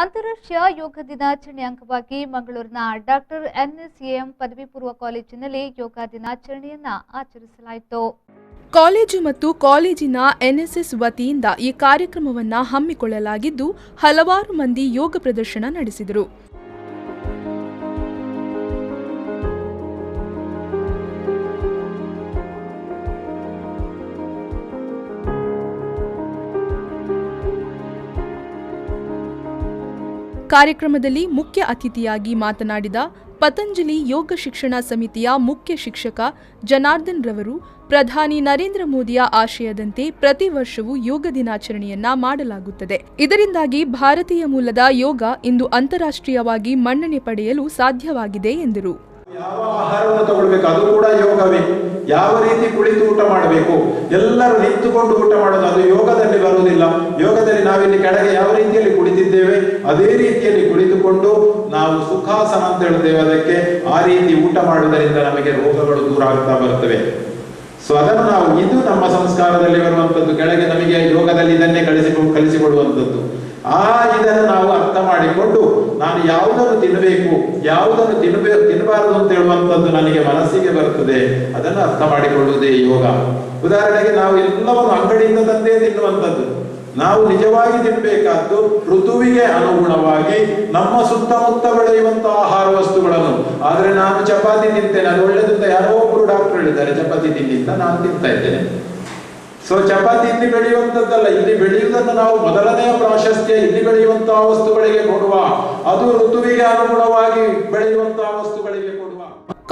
ಅಂತಾರಾಷ್ಟ್ರೀಯ ಯೋಗ ದಿನಾಚರಣೆ ಅಂಗವಾಗಿ ಮಂಗಳೂರಿನ ಡಾಕ್ಟರ್ ಎನ್ಎಸ್ಎಎಂ ಪದವಿ ಪೂರ್ವ ಕಾಲೇಜಿನಲ್ಲಿ ಯೋಗ ದಿನಾಚರಣೆಯನ್ನು ಆಚರಿಸಲಾಯಿತು. ಕಾಲೇಜು ಮತ್ತು ಕಾಲೇಜಿನ ಎನ್ಎಸ್ಎಸ್ ವತಿಯಿಂದ ಈ ಕಾರ್ಯಕ್ರಮವನ್ನು ಹಮ್ಮಿಕೊಳ್ಳಲಾಗಿದ್ದು ಹಲವಾರು ಮಂದಿ ಯೋಗ ಪ್ರದರ್ಶನ ನಡೆಸಿದರು. ಕಾರ್ಯಕ್ರಮದಲ್ಲಿ ಮುಖ್ಯ ಅತಿಥಿಯಾಗಿ ಮಾತನಾಡಿದ ಪತಂಜಲಿ ಯೋಗ ಶಿಕ್ಷಣ ಸಮಿತಿಯ ಮುಖ್ಯ ಶಿಕ್ಷಕ ಜನಾರ್ದನ್ ರವರು ಪ್ರಧಾನಿ ನರೇಂದ್ರ ಮೋದಿಯ ಆಶಯದಂತೆ ಪ್ರತಿ ವರ್ಷವೂ ಯೋಗ ದಿನಾಚರಣೆಯನ್ನ ಮಾಡಲಾಗುತ್ತದೆ. ಇದರಿಂದಾಗಿ ಭಾರತೀಯ ಮೂಲದ ಯೋಗ ಇಂದು ಅಂತಾರಾಷ್ಟ್ರೀಯವಾಗಿ ಮನ್ನಣೆ ಪಡೆಯಲು ಸಾಧ್ಯವಾಗಿದೆ ಎಂದರು. ಯಾವ ಆಹಾರವನ್ನು ತಗೊಳ್ಬೇಕು ಅದು ಕೂಡ ಯೋಗವೇ. ಯಾವ ರೀತಿ ಕುಳಿತು ಊಟ ಮಾಡಬೇಕು, ಎಲ್ಲರೂ ನಿಂತುಕೊಂಡು ಊಟ ಮಾಡೋದು ಅದು ಯೋಗದಲ್ಲಿ ಬರುವುದಿಲ್ಲ. ಯೋಗದಲ್ಲಿ ನಾವಿಲ್ಲಿ ಕೆಳಗೆ ಯಾವ ರೀತಿಯಲ್ಲಿ ಕುಳಿತಿದ್ದೇವೆ ಅದೇ ರೀತಿಯಲ್ಲಿ ಕುಳಿತುಕೊಂಡು ನಾವು ಸುಖಾಸನ ಅಂತ ಹೇಳ್ತೇವೆ, ಅದಕ್ಕೆ ಆ ರೀತಿ ಊಟ ಮಾಡುವುದರಿಂದ ನಮಗೆ ರೋಗಗಳು ದೂರ ಆಗ್ತಾ ಬರ್ತವೆ. ಸೊ ಅದನ್ನು ನಾವು ಇದು ನಮ್ಮ ಸಂಸ್ಕಾರದಲ್ಲಿ ಬರುವಂತದ್ದು, ಕೆಳಗೆ ನಮಗೆ ಯೋಗದಲ್ಲಿ ಇದನ್ನೇ ಕಲಿಸಿಕೊಡುವಂಥದ್ದು. ಇದನ್ನು ನಾವು ಅರ್ಥ ಮಾಡಿಕೊಂಡು ನಾನು ಯಾವುದನ್ನು ತಿನ್ನಬೇಕು ಯಾವುದನ್ನು ತಿನ್ನಬಾರದು ಅಂತ ಹೇಳುವಂಥದ್ದು ನನಗೆ ಮನಸ್ಸಿಗೆ ಬರ್ತದೆ, ಅದನ್ನು ಅರ್ಥ ಮಾಡಿಕೊಳ್ಳುವುದೇ ಯೋಗ. ಉದಾಹರಣೆಗೆ ನಾವು ಎಲ್ಲವನ್ನು ಅಂಗಡಿಯಿಂದ ತಂದೇ ತಿನ್ನುವಂಥದ್ದು, ನಾವು ನಿಜವಾಗಿ ತಿನ್ನಬೇಕಾದ್ದು ಋತುವಿಗೆ ಅನುಗುಣವಾಗಿ ನಮ್ಮ ಸುತ್ತಮುತ್ತ ಬೆಳೆಯುವಂತಹ ಆಹಾರ ವಸ್ತುಗಳನ್ನು. ಆದ್ರೆ ನಾನು ಚಪಾತಿ ತಿಂತೇನೆ, ಅದು ಒಳ್ಳೆದಂತ ಯಾರೋ ಒಬ್ಬರು ಡಾಕ್ಟರ್ ಹೇಳಿದ್ದಾರೆ, ಚಪಾತಿ ತಿನ್ನಿಂತ ನಾನು ತಿಂತಾ ಇದ್ದೇನೆ. ಸೊ ಚಪಾತಿ ಇಲ್ಲಿ ಬೆಳೆಯುವಂತದ್ದಲ್ಲ, ಇಲ್ಲಿ ಬೆಳೆಯುವುದನ್ನು ನಾವು ಮೊದಲನೆಯ ಪ್ರಾಶಸ್ತ್ಯ ಇಲ್ಲಿ ಬೆಳೆಯುವಂತಹ ವಸ್ತುಗಳಿಗೆ ಕೊಡುವ, ಅದು ಋತುವಿಗೆ ಅನುಗುಣವಾಗಿ ಬೆಳೆಯುವಂತಹ ವಸ್ತುಗಳಿಗೆ ಕೊಡುವ.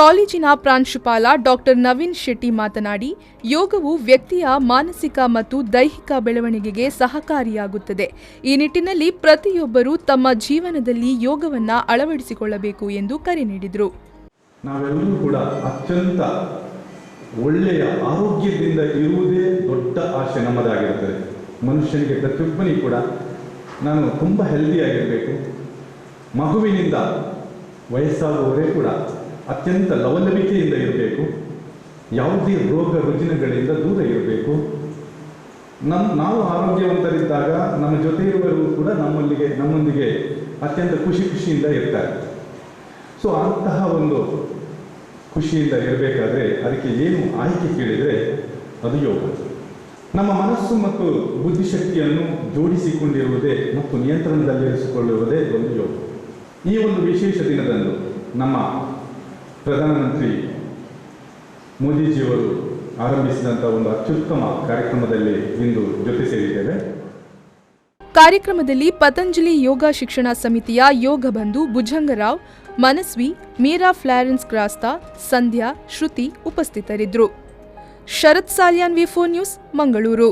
ಕಾಲೇಜಿನ ಪ್ರಾಂಶುಪಾಲ ಡಾಕ್ಟರ್ ನವೀನ್ ಶೆಟ್ಟಿ ಮಾತನಾಡಿ, ಯೋಗವು ವ್ಯಕ್ತಿಯ ಮಾನಸಿಕ ಮತ್ತು ದೈಹಿಕ ಬೆಳವಣಿಗೆಗೆ ಸಹಕಾರಿಯಾಗುತ್ತದೆ. ಈ ನಿಟ್ಟಿನಲ್ಲಿ ಪ್ರತಿಯೊಬ್ಬರೂ ತಮ್ಮ ಜೀವನದಲ್ಲಿ ಯೋಗವನ್ನ ಅಳವಡಿಸಿಕೊಳ್ಳಬೇಕು ಎಂದು ಕರೆ ನೀಡಿದರು. ನಾವೆಲ್ಲರೂ ಕೂಡ ಅತ್ಯಂತ ಒಳ್ಳೆಯ ಆರೋಗ್ಯದಿಂದ ಇರುವುದೇ ದೊಡ್ಡ ಆಶೆ ನಮ್ಮದಾಗಿರುತ್ತದೆ. ಮನುಷ್ಯನಿಗೆ ಪ್ರತಿಯೊಬ್ಬನಿಗೂ ಕೂಡ ನಾನು ತುಂಬ ಹೆಲ್ದಿಯಾಗಿರಬೇಕು, ಮಗುವಿನಿಂದ ವಯಸ್ಸಾಗುವವರೇ ಕೂಡ ಅತ್ಯಂತ ಲವಲವಿಕೆಯಿಂದ ಇರಬೇಕು, ಯಾವುದೇ ರೋಗ ರುಜಿನಗಳಿಂದ ದೂರ ಇರಬೇಕು. ನಾವು ಆರೋಗ್ಯವಂತರಿದ್ದಾಗ ನಮ್ಮ ಜೊತೆ ಇರುವವರು ಕೂಡ ನಮ್ಮೊಂದಿಗೆ ಅತ್ಯಂತ ಖುಷಿಯಿಂದ ಇರ್ತಾರೆ. ಸೊ ಅಂತಹ ಒಂದು ಖುಷಿಯಿಂದ ಇರಬೇಕಾದ್ರೆ ಅದಕ್ಕೆ ಏನು ಆಯ್ಕೆ ಕೇಳಿದರೆ ಅದು ಯೋಗ. ನಮ್ಮ ಮನಸ್ಸು ಮತ್ತು ಬುದ್ಧಿಶಕ್ತಿಯನ್ನು ಜೋಡಿಸಿಕೊಂಡಿರುವುದೇ ಮತ್ತು ನಿಯಂತ್ರಣದಲ್ಲಿರಿಸಿಕೊಳ್ಳುವುದೇ ಒಂದು ಯೋಗ. ಈ ಒಂದು ವಿಶೇಷ ದಿನದಂದು ನಮ್ಮ ಪ್ರಧಾನಮಂತ್ರಿ ಮೋದಿಜಿಯವರು ಆರಂಭಿಸಿದಂಥ ಒಂದು ಅತ್ಯುತ್ತಮ ಕಾರ್ಯಕ್ರಮದಲ್ಲಿ ಇಂದು ಜೊತೆ ಸೇರಿದ್ದೇವೆ. ಕಾರ್ಯಕ್ರಮದಲ್ಲಿ ಪತಂಜಲಿ ಯೋಗ ಶಿಕ್ಷಣ ಸಮಿತಿಯ ಯೋಗ ಬಂಧು ಭುಜಂಗರಾವ್, ಮನಸ್ವಿ, ಮೀರಾ ಫ್ಲಾರೆನ್ಸ್ ಗ್ರಾಸ್ತಾ, ಸಂಧ್ಯಾ, ಶ್ರುತಿ ಉಪಸ್ಥಿತರಿದ್ದರು. ಶರತ್ ಸಾಲ್ಯಾನ್, ವಿ4 ನ್ಯೂಸ್, ಮಂಗಳೂರು.